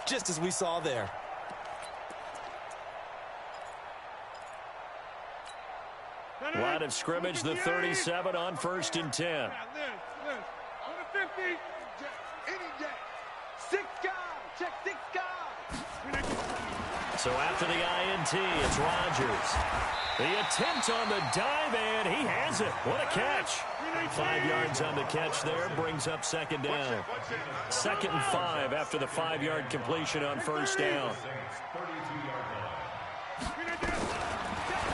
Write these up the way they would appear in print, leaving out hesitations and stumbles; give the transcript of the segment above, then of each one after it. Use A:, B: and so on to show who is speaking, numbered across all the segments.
A: just as we saw there.
B: Line of scrimmage, the 37 on 1st and 10.
C: On the 50. Six guys. Check six guys.
B: So after the INT, it's Rodgers. The attempt on the dive, and he has it. What a catch. 5 yards on the catch there, brings up 2nd down. 2nd and 5 after the 5-yard completion on 1st down.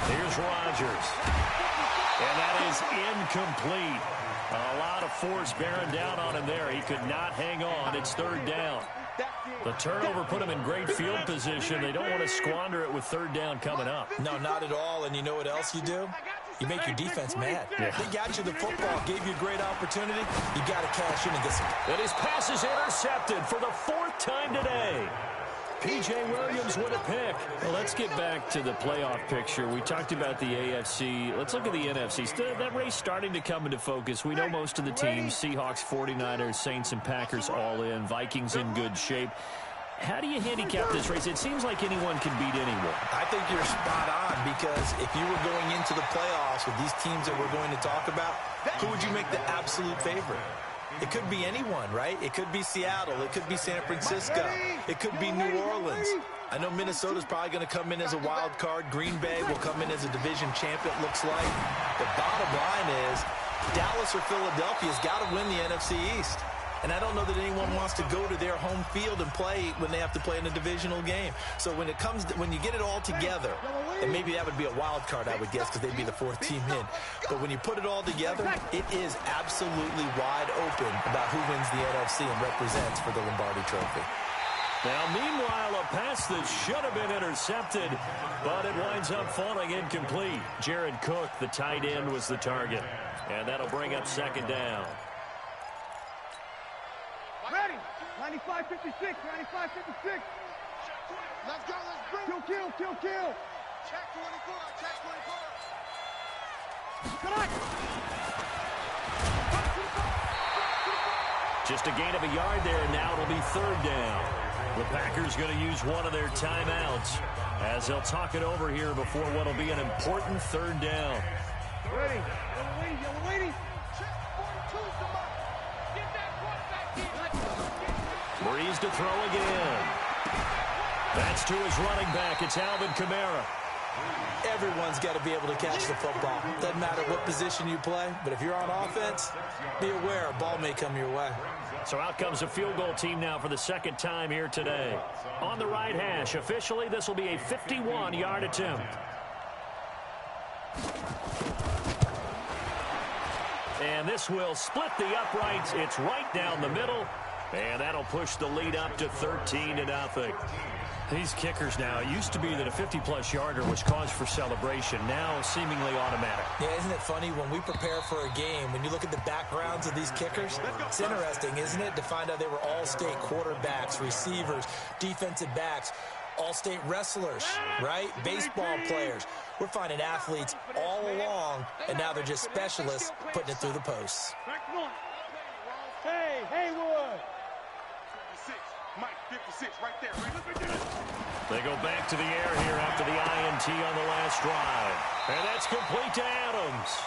B: Here's Rodgers. And that is incomplete. A lot of force bearing down on him there. He could not hang on. It's 3rd down. The turnover put him in great field position. They don't want to squander it with 3rd down coming up.
A: No, not at all. And you know what else you do? You make your defense mad.
B: Yeah.
A: They got you the football, gave you a great opportunity. You got to cash in and get some.
B: And his pass is intercepted for the 4th time today. P.J. Williams with a pick. Well, let's get back to the playoff picture. We talked about the AFC. Let's look at the NFC. That race starting to come into focus. We know most of the teams, Seahawks, 49ers, Saints, and Packers all in. Vikings in good shape. How do you handicap this race? It seems like anyone can beat anyone.
A: I think you're spot on, because if you were going into the playoffs with these teams that we're going to talk about, who would you make the absolute favorite? It could be anyone, right? It could be Seattle. It could be San Francisco. It could be New Orleans. I know Minnesota's probably going to come in as a wild card. Green Bay will come in as a division champ, it looks like. The bottom line is Dallas or Philadelphia's got to win the NFC East. And I don't know that anyone wants to go to their home field and play when they have to play in a divisional game. So when you get it all together, and maybe that would be a wild card, I would guess, because they'd be the 4th team in. But when you put it all together, it is absolutely wide open about who wins the NFC and represents for the Lombardi Trophy.
B: Now, meanwhile, a pass that should have been intercepted, but it winds up falling incomplete. Jared Cook, the tight end, was the target. And that'll bring up 2nd down.
C: Ready. 95-56. 95-56. Let's go. Let's bring. Kill. Check 24. Come on.
B: Just a gain of a yard there, and now it'll be 3rd down. The Packers going to use one of their timeouts as they'll talk it over here before what'll be an important 3rd down.
C: Ready. Yellow lady. Check 42. Come on. Get that quarterback in.
B: Breeze to throw again. That's to his running back. It's Alvin Kamara.
A: Everyone's got to be able to catch the football. Doesn't matter what position you play, but if you're on offense, be aware a ball may come your way.
B: So out comes a field goal team now for the 2nd time here today. On the right hash, officially, this will be a 51-yard attempt. And this will split the uprights. It's right down the middle. And that'll push the lead up to 13-0. These kickers now, it used to be that a 50-plus yarder was cause for celebration. Now seemingly automatic.
A: Yeah, isn't it funny when we prepare for a game, when you look at the backgrounds of these kickers, it's interesting, isn't it, to find out they were all-state quarterbacks, receivers, defensive backs, all-state wrestlers, right? Baseball players. We're finding athletes all along, and now they're just specialists putting it through the posts.
C: Hey, Haywood.
D: 56, Mike, 56, right there.
B: They go back to the air here after the INT on the last drive. And that's complete to Adams.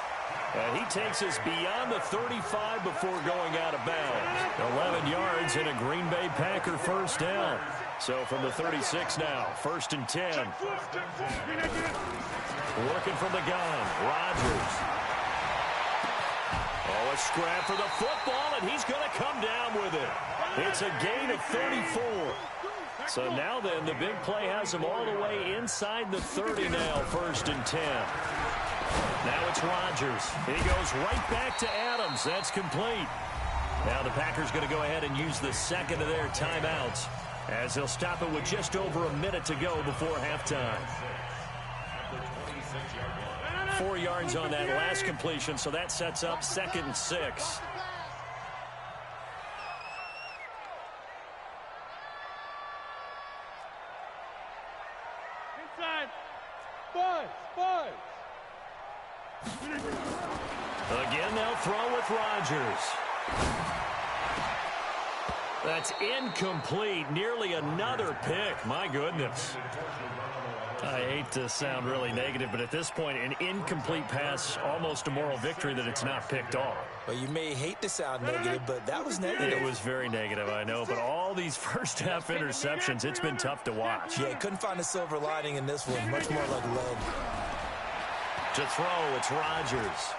B: And he takes us beyond the 35 before going out of bounds. 11 yards and a Green Bay Packer 1st down. So from the 36 now, 1st and 10. Working from the gun, Rodgers. Oh, a scrap for the football, and he's going to come down with it. It's a gain of 34. So now then, the big play has him all the way inside the 30 now, 1st and 10. Now it's Rodgers. He goes right back to Adams. That's complete. Now the Packers going to go ahead and use the 2nd of their timeouts as they'll stop it with just over a minute to go before halftime. 4 yards on that last completion, so that sets up 2nd and 6.
C: Inside. Buzz.
B: Again, they'll throw with Rodgers. That's incomplete. Nearly another pick. My goodness. I hate to sound really negative, but at this point, an incomplete pass, almost a moral victory that it's not picked off.
A: Well, you may hate to sound negative, but that was negative.
B: It was very negative, I know, but all these first-half interceptions, it's been tough to watch.
A: Yeah, couldn't find a silver lining in this one. Much more like lead.
B: To throw, it's Rodgers.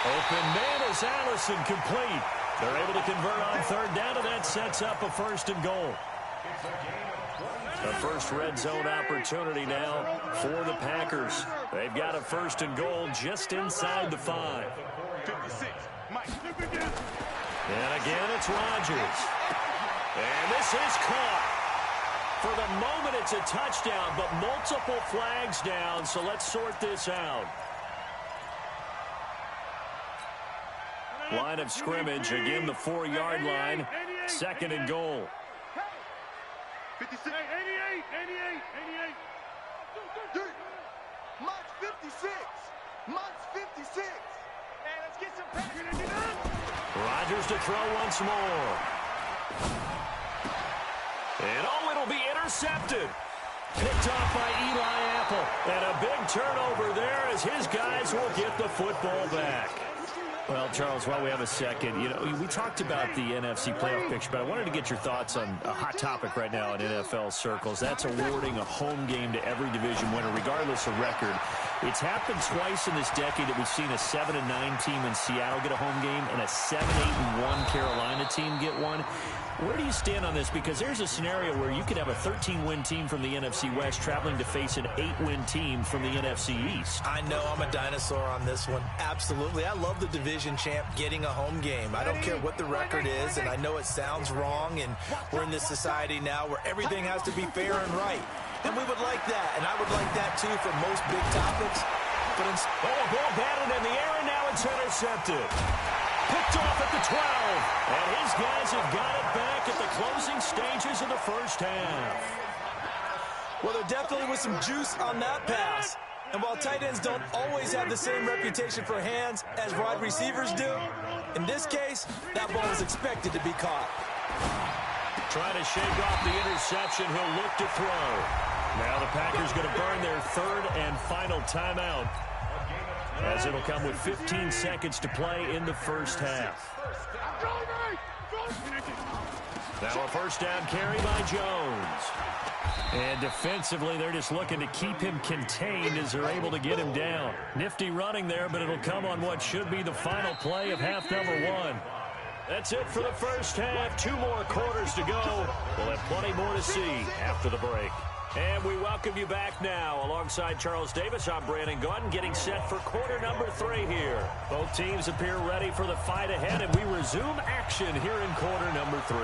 B: Open man is Allison, complete. They're able to convert on third down, and that sets up a 1st and goal. A first red zone opportunity now for the Packers. They've got a 1st and goal just inside the 5.
D: 56, Mike.
B: And again, it's Rodgers. And this is caught. For the moment, it's a touchdown, but multiple flags down, so let's sort this out. Line of scrimmage, again the 4-yard line, 2nd and goal.
D: 56.
C: 88.
E: March 56. March 56.
C: Hey, let's get some pressure.
B: Rodgers to throw once more. And it'll be intercepted. Picked off by Eli Apple. And a big turnover there as his guys will get the football back. Well, Charles, while we have a second, we talked about the NFC playoff picture, but I wanted to get your thoughts on a hot topic right now in NFL circles. That's awarding a home game to every division winner, regardless of record. It's happened twice in this decade that we've seen a 7-9 team in Seattle get a home game and a 7-8-1 Carolina team get one. Where do you stand on this? Because there's a scenario where you could have a 13-win team from the NFC West traveling to face an 8-win team from the NFC East.
A: I know I'm a dinosaur on this one. Absolutely. I love the division champ getting a home game. I don't care what the record is, and I know it sounds wrong, and we're in this society now where everything has to be fair and right. And we would like that, and I would like that too for most big topics. But
B: a ball batted in the air, and now it's intercepted. Picked off at the 12, and his guys have got it back at the closing stages of the first half.
A: Well, there definitely was some juice on that pass. And while tight ends don't always have the same reputation for hands as wide receivers do, in this case, that ball was expected to be caught.
B: Trying to shake off the interception, he'll look to throw. Now the Packers going to burn their 3rd and final timeout, as it'll come with 15 seconds to play in the first half. Now a first down carry by Jones. And defensively, they're just looking to keep him contained as they're able to get him down. Nifty running there, but it'll come on what should be the final play of half number 1. That's it for the first half. 2 more quarters to go. We'll have plenty more to see after the break. And we welcome you back now. Alongside Charles Davis, I'm Brandon Gunn, getting set for quarter number 3 here. Both teams appear ready for the fight ahead, and we resume action here in quarter number 3.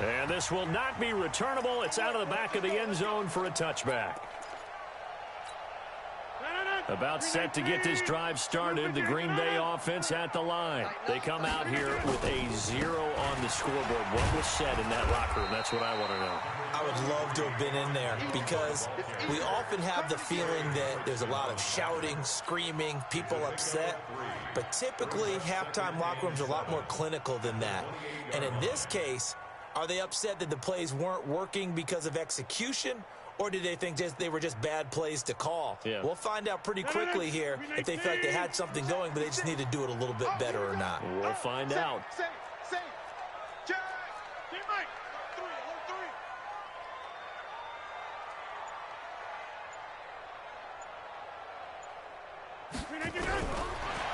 B: And this will not be returnable. It's out of the back of the end zone for a touchback. About set to get this drive started, the Green Bay offense at the line. They come out here with a 0 on the scoreboard. What was said in that locker room? That's what I want to know.
A: I would love to have been in there because we often have the feeling that there's a lot of shouting, screaming, people upset. But typically, halftime locker rooms are a lot more clinical than that. And in this case, are they upset that the plays weren't working because of execution? Or did they think they were just bad plays to call?
B: Yeah.
A: We'll find out pretty quickly here if they felt like they had something going, but they just need to do it a little bit better or not.
B: We'll find out.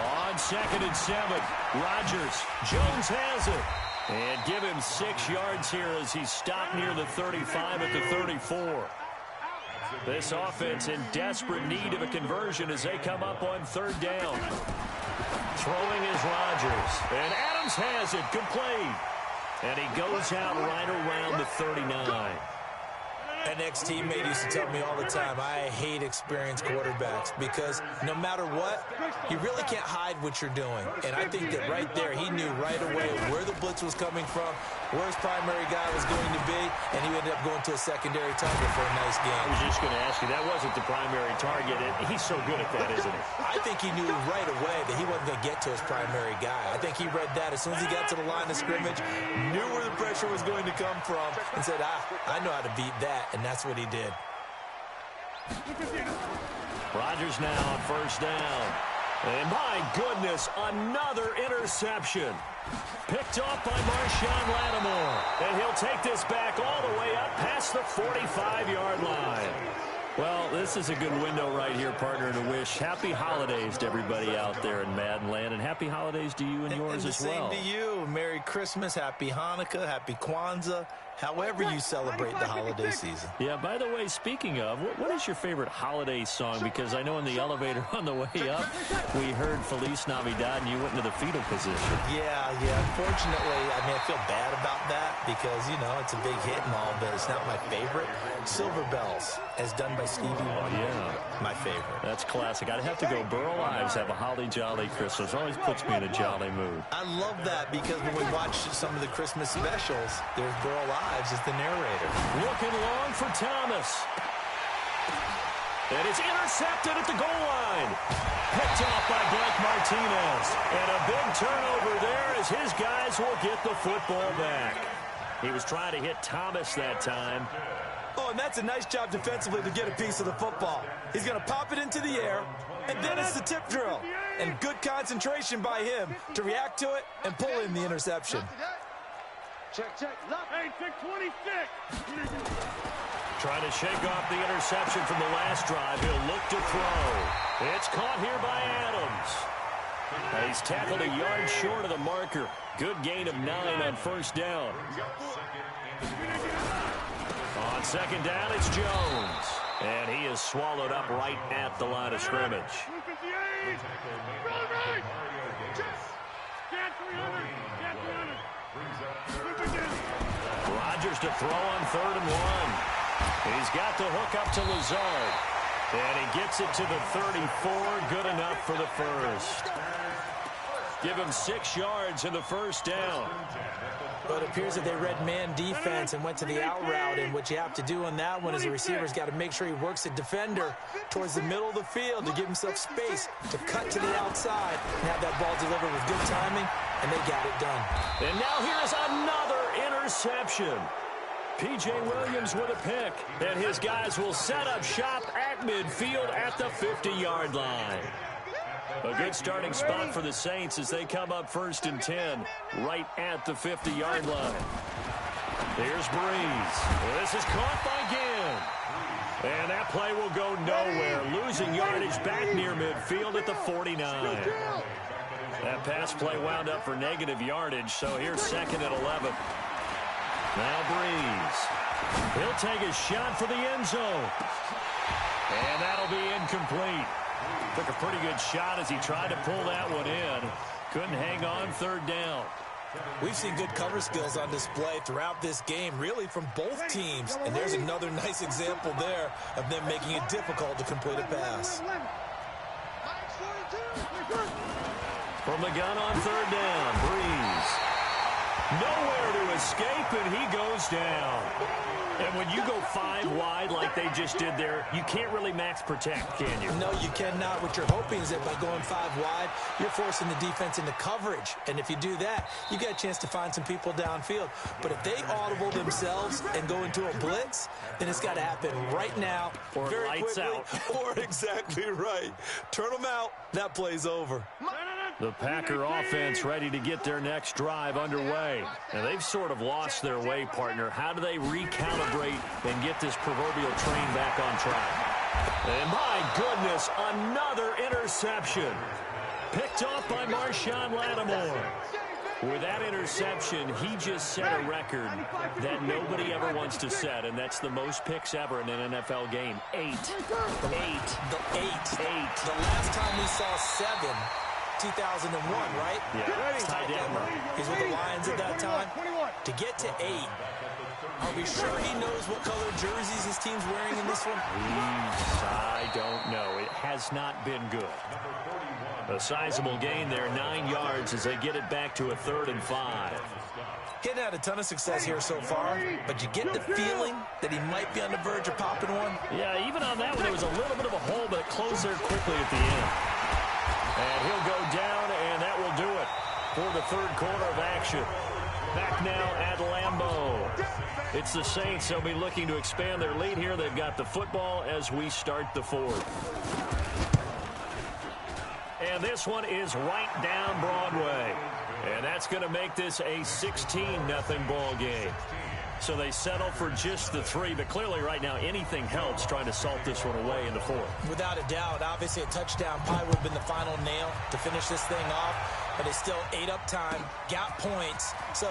B: On 2nd and 7, Rodgers. Jones has it. And give him 6 yards here as he's stopped near the 35 at the 34. This offense in desperate need of a conversion as they come up on 3rd down. Throwing is Rodgers. And Adams has it, complete. And he goes out right around the 39.
A: An ex-teammate used to tell me all the time, I hate experienced quarterbacks because no matter what, you really can't hide what you're doing. And I think that right there, he knew right away where the blitz was coming from, where his primary guy was going to be, and he ended up going to a secondary target for a nice game.
B: I was just going to ask you, that wasn't the primary target. He's so good at that, isn't he?
A: I think he knew right away that he wasn't going to get to his primary guy. I think he read that as soon as he got to the line of scrimmage, knew where the pressure was going to come from, and said, I know how to beat that, and that's what he did.
B: Rodgers now on first down. And my goodness, another interception. Picked off by Marshawn Lattimore. And he'll take this back all the way up past the 45-yard line. Well, this is a good window right here, partner, to wish happy holidays to everybody out there in Madden Land, and happy holidays to you and yours as well.
A: Same to you. Merry Christmas, Happy Hanukkah, Happy Kwanzaa, however you celebrate the holiday season.
B: Yeah, by the way, speaking of, what is your favorite holiday song? Because I know in the elevator on the way up, we heard Feliz Navidad, and you went into the fetal position.
A: Yeah. Unfortunately, I feel bad about that because, it's a big hit and all, but it's not my favorite. Silver Bells, as done by Stevie Wonder.
B: Yeah.
A: My favorite.
B: That's classic. I'd have to go Burl Ives, Have a Holly Jolly Christmas. Always puts me in a jolly mood.
A: I love that because when we watch some of the Christmas specials, there's Burl Ives as the narrator.
B: Looking long for Thomas. And it's intercepted at the goal line. Picked off by Blake Martinez. And a big turnover there as his guys will get the football back. He was trying to hit Thomas that time.
A: Oh, and that's a nice job defensively to get a piece of the football. He's going to pop it into the air, and then it's the tip drill. And good concentration by him to react to it and pull in the interception.
C: Check. Hey, 626.
B: Trying to shake off the interception from the last drive. He'll look to throw. It's caught here by Adams. And he's tackled a yard short of the marker. Good gain of 9 on first down. On second down, it's Jones. And he is swallowed up right at the line of scrimmage. Rodgers to throw on 3rd and 1. He's got the hook up to Lazard. And he gets it to the 34. Good enough for the first. Give him 6 yards in the first down.
A: But it appears that they read man defense and went to the out route, and what you have to do on that one is the receiver's got to make sure he works the defender towards the middle of the field to give himself space to cut to the outside and have that ball delivered with good timing, and they got it done.
B: And now here's another interception. P.J. Williams with a pick, and his guys will set up shop at midfield at the 50-yard line. A good starting spot for the Saints as they come up 1st and 10 right at the 50-yard line. Here's Breeze. This is caught by Ginn. And that play will go nowhere, losing yardage back near midfield at the 49. That pass play wound up for negative yardage, so here's 2nd and 11. Now Breeze. He'll take a shot for the end zone. And that'll be incomplete. Took a pretty good shot as he tried to pull that one in. Couldn't hang on 3rd down.
A: We've seen good cover skills on display throughout this game, really from both teams. And there's another nice example there of them making it difficult to complete a pass.
B: From the gun on 3rd down, Breeze. Nowhere to escape, and he goes down. And when you go 5 wide like they just did there, you can't really max protect, can you?
A: No, you cannot. What you're hoping is that by going 5 wide, you're forcing the defense into coverage. And if you do that, you get a chance to find some people downfield. But if they audible themselves and go into a blitz, then it's got to happen right now,
B: or
A: very
B: lights
A: quickly,
B: out.
A: Or exactly right. Turn them out. That play's over.
B: The Packer offense ready to get their next drive underway. And they've sort of lost their way, partner. How do they recalibrate and get this proverbial train back on track? And my goodness, another interception. Picked off by Marshawn Lattimore. With that interception, he just set a record that nobody ever wants to set, and that's the most picks ever in an NFL game. 8. 8.
A: The 8. The last time we saw 7, 2001, right?
B: Yeah, it's tied down.
A: He's with the Lions at that time. To get to 8, Are we sure he knows what color jerseys his team's wearing in this one?
B: I don't know. It has not been good. A sizable gain there, 9 yards as they get it back to a 3rd and 5.
A: He hadn't had a ton of success here so far, but you get the feeling that he might be on the verge of popping one.
B: Yeah, even on that one, there was a little bit of a hole, but it closed there quickly at the end. And he'll go down, and that will do it for the 3rd quarter of action. Back now at Lambeau. It's the Saints. They'll be looking to expand their lead here. They've got the football as we start the 4th. And this one is right down Broadway. And that's going to make this a 16-0 ball game. So they settle for just the 3, but clearly right now anything helps trying to salt this one away in the 4th.
A: Without a doubt, obviously a touchdown probably would have been the final nail to finish this thing off, but it's still ate up time, got points. So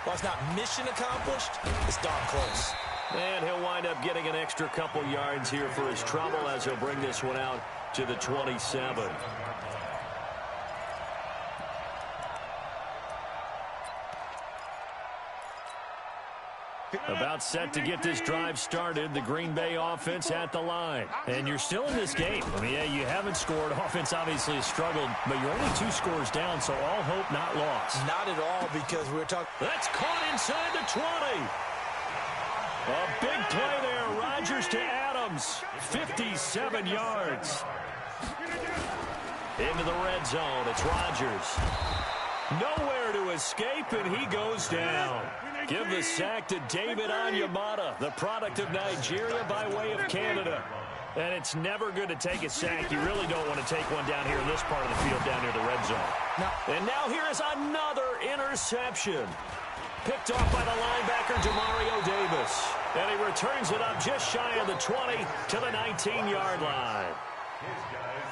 A: while it's not mission accomplished, it's darn close.
B: And he'll wind up getting an extra couple yards here for his trouble as he'll bring this one out to the 27. About set to get this drive started. The Green Bay offense at the line. And you're still in this game. I mean, yeah, you haven't scored. Offense obviously has struggled, but you're only 2 scores down, so all hope not lost.
A: Not at all, because we're talking.
B: That's caught inside the 20. A big play there. Rodgers to Adams. 57 yards. Into the red zone. It's Rodgers. Nowhere to escape, and he goes down. Give the sack to David Onyemata, the product of Nigeria by way of Canada. And it's never good to take a sack. You really don't want to take one down here in this part of the field down near the red zone. And now here is another interception. Picked off by the linebacker, Demario Davis. And he returns it up just shy of the 20 to the 19-yard line.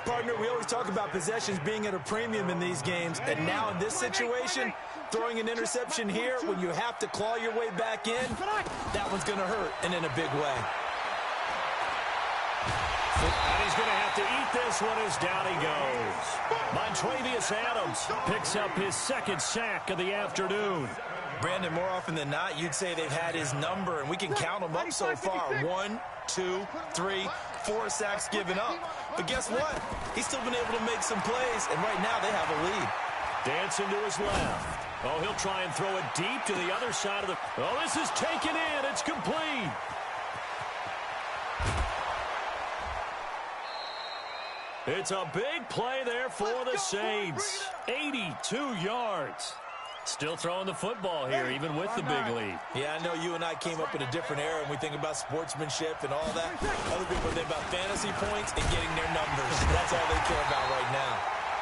A: Partner, we always talk about possessions being at a premium in these games, and now in this situation, throwing an interception here when you have to claw your way back in, that one's going to hurt, and in a big way.
B: And he's going to have to eat this one as down he goes. Montravius Adams picks up his 2nd sack of the afternoon.
A: Brandon, more often than not, you'd say they've had his number, and we can count them up so far. 1, 2, 3, 4 sacks given up. But guess what? He's still been able to make some plays, and right now they have a lead.
B: Dancing to his left. Oh, he'll try and throw it deep to the other side of the... Oh, this is taken in. It's complete. It's a big play there for the Saints. 82 yards. Still throwing the football here, even with the big lead.
A: Yeah, I know you and I came up in a different era, and we think about sportsmanship and all that. Other people think about fantasy points and getting their numbers. That's all they care about right now.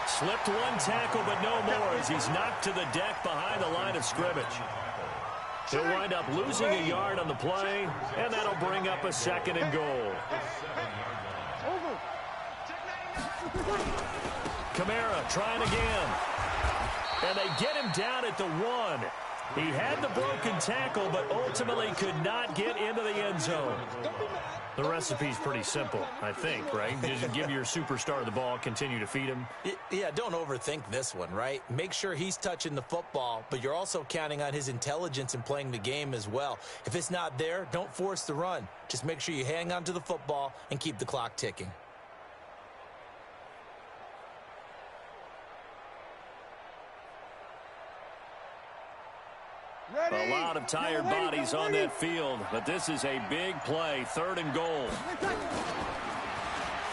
B: Slipped one tackle, but no more as he's knocked to the deck behind the line of scrimmage. He'll wind up losing a yard on the play, and that'll bring up a 2nd and goal. Kamara trying again. And they get him down at the 1. He had the broken tackle, but ultimately could not get into the end zone. The recipe's pretty simple, I think, right? Just give your superstar the ball, continue to feed him.
A: Yeah, don't overthink this one, right? Make sure he's touching the football, but you're also counting on his intelligence in playing the game as well. If it's not there, don't force the run. Just make sure you hang on to the football and keep the clock ticking.
B: A lot of tired bodies on that field, but this is a big play, 3rd and goal.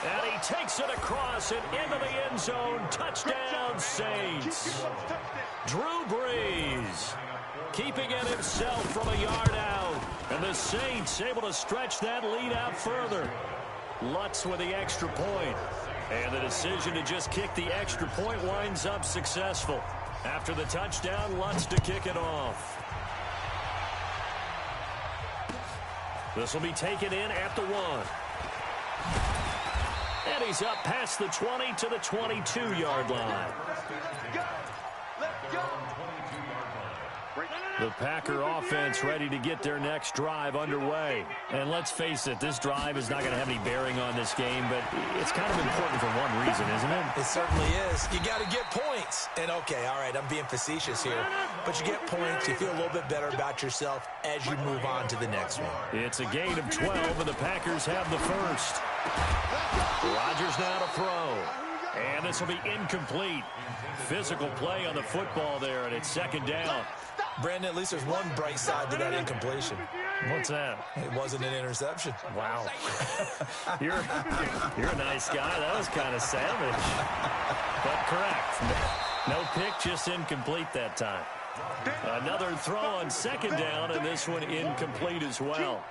B: And he takes it across and into the end zone. Touchdown, Saints. Drew Brees keeping it himself from a yard out. And the Saints able to stretch that lead out further. Lutz with the extra point. And the decision to just kick the extra point winds up successful. After the touchdown, Lutz to kick it off. This will be taken in at the 1. And he's up past the 20 to the 22-yard line. The Packer offense ready to get their next drive underway. And let's face it, this drive is not going to have any bearing on this game, but it's kind of important for one reason, isn't it?
A: It certainly is. You got to get points. points. And okay, all right, I'm being facetious here. But you get points. You feel a little bit better about yourself as you move on to the next one.
B: It's a gain of 12, and the Packers have the first. Rodgers now to throw. And this will be incomplete. Physical play on the football there, and it's second down.
A: Brandon, at least there's one bright side to that incompletion.
B: What's that?
A: It wasn't an interception.
B: Wow. You're a nice guy. That was kind of savage. But correct. No pick, just incomplete that time. Another throw on second down, and this one incomplete as well.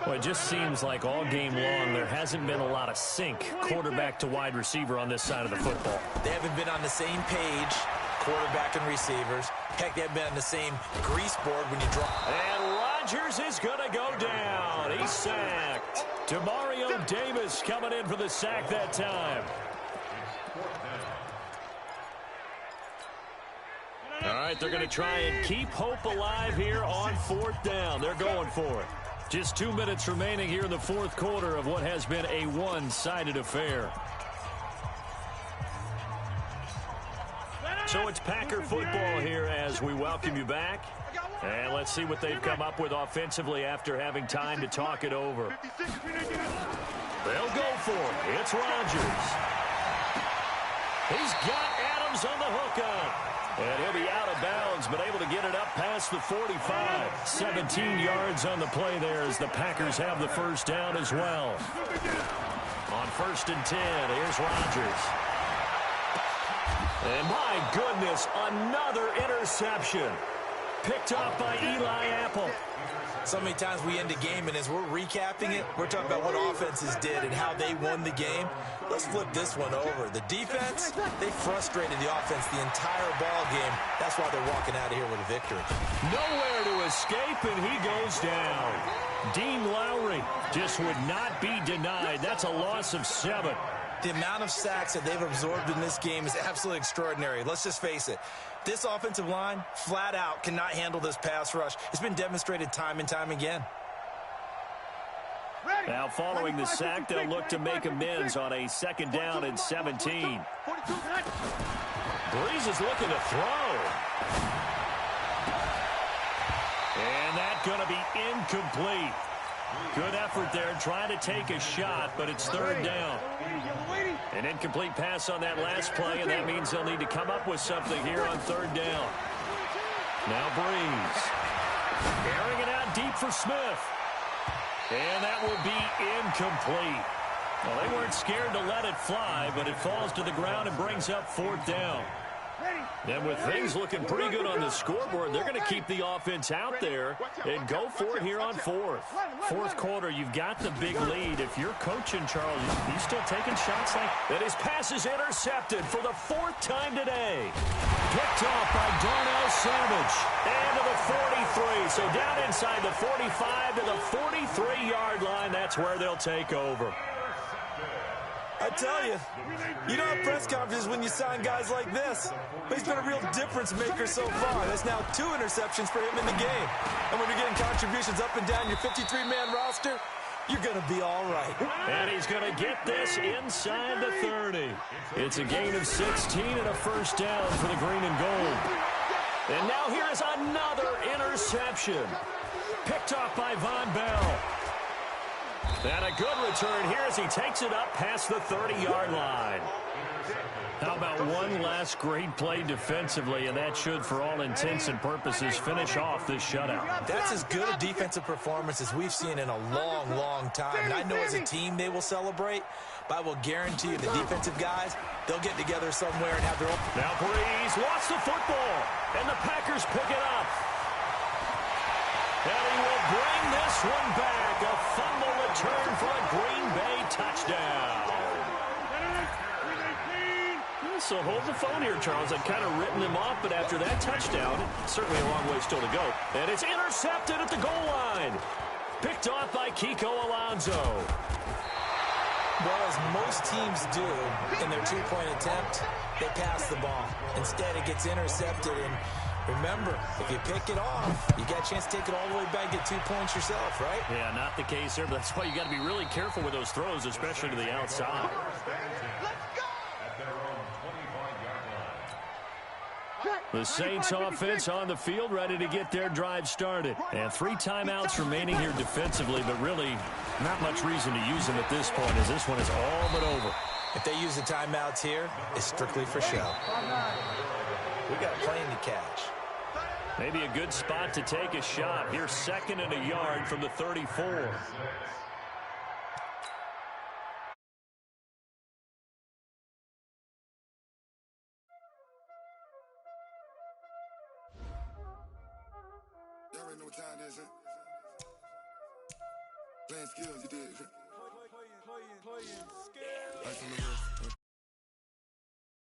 B: Well, it just seems like all game long there hasn't been a lot of sync quarterback to wide receiver on this side of the football.
A: They haven't been on the same page, quarterback and receivers. Heck, they haven't been on the same grease board when you draw.
B: And Rodgers is going to go down. He's sacked. Demario Davis coming in for the sack that time. All right, they're going to try and keep hope alive here on fourth down. They're going for it. Just 2 minutes remaining here in the fourth quarter of what has been a one-sided affair. So it's Packer football here as we welcome you back. And let's see what they've come up with offensively after having time to talk it over. They'll go for it. It's Rodgers. He's got Adams on the hook up. And he'll be out of bounds, but able to get it up past the 45. 17 yards on the play there as the Packers have the first down as well. On 1st and 10, here's Rodgers. And my goodness, another interception. Picked off by Eli Apple.
A: So many times we end a game, and as we're recapping it, we're talking about what offenses did and how they won the game. Let's flip this one over. The defense, they frustrated the offense the entire ball game. That's why they're walking out of here with a victory.
B: Nowhere to escape, and he goes down. Dean Lowry just would not be denied. That's a loss of 7.
A: The amount of sacks that they've absorbed in this game is absolutely extraordinary. Let's just face it. This offensive line, flat out, cannot handle this pass rush. It's been demonstrated time and time again.
B: Now, following the sack, they'll look to make amends on a 2nd down and 17. Breeze is looking to throw. And that's going to be incomplete. Good effort there, trying to take a shot, but it's 3rd down. An incomplete pass on that last play, and that means they'll need to come up with something here on 3rd down. Now Breeze. Airing it out deep for Smith. And that will be incomplete. Well, they weren't scared to let it fly, but it falls to the ground and brings up 4th down. And with things looking pretty good on the scoreboard, they're going to keep the offense out there and go for it here on 4th. 4th quarter, you've got the big lead. If you're coaching, Charles, you still taking shots like that? His pass is intercepted for the 4th time today. Picked off by Darnell Savage. And to the 43. So down inside the 45 to the 43-yard line. That's where they'll take over.
A: I tell you, you don't have press conferences when you sign guys like this. But he's been a real difference maker so far. That's now 2 interceptions for him in the game. And when you're getting contributions up and down your 53-man roster, you're going to be all right.
B: And he's going to get this inside the 30. It's a gain of 16 and a 1st down for the green and gold. And now here is another interception. Picked off by Von Bell. And a good return here as he takes it up past the 30-yard line. How about one last great play defensively, and that should, for all intents and purposes, finish off this shutout.
A: That's as good a defensive performance as we've seen in a long, long time. And I know as a team they will celebrate, but I will guarantee you the defensive guys, they'll get together somewhere and have their own.
B: Now Breeze wants the football, and the Packers pick it up. And he will bring this one back. A fumble return for a Green Bay touchdown. So hold the phone here, Charles. I've kind of written him off, but after that touchdown, certainly a long way still to go. And it's intercepted at the goal line. Picked off by Kiko Alonso.
A: Well, as most teams do in their 2-point attempt, they pass the ball. Instead, it gets intercepted, and remember, if you pick it off, you got a chance to take it all the way back, get 2 points yourself, right?
B: Yeah, not the case here, but that's why you got to be really careful with those throws, especially to the outside. The Saints offense on the field, ready to get their drive started. And 3 timeouts remaining here defensively, but really not much reason to use them at this point, as this one is all but over.
A: If they use the timeouts here, it's strictly for show. We got a plane to catch.
B: Maybe a good spot to take a shot. Here's 2nd and a yard from the 34.
F: Y'all already know what time it is, huh? Playing skills, you did. Playing skills.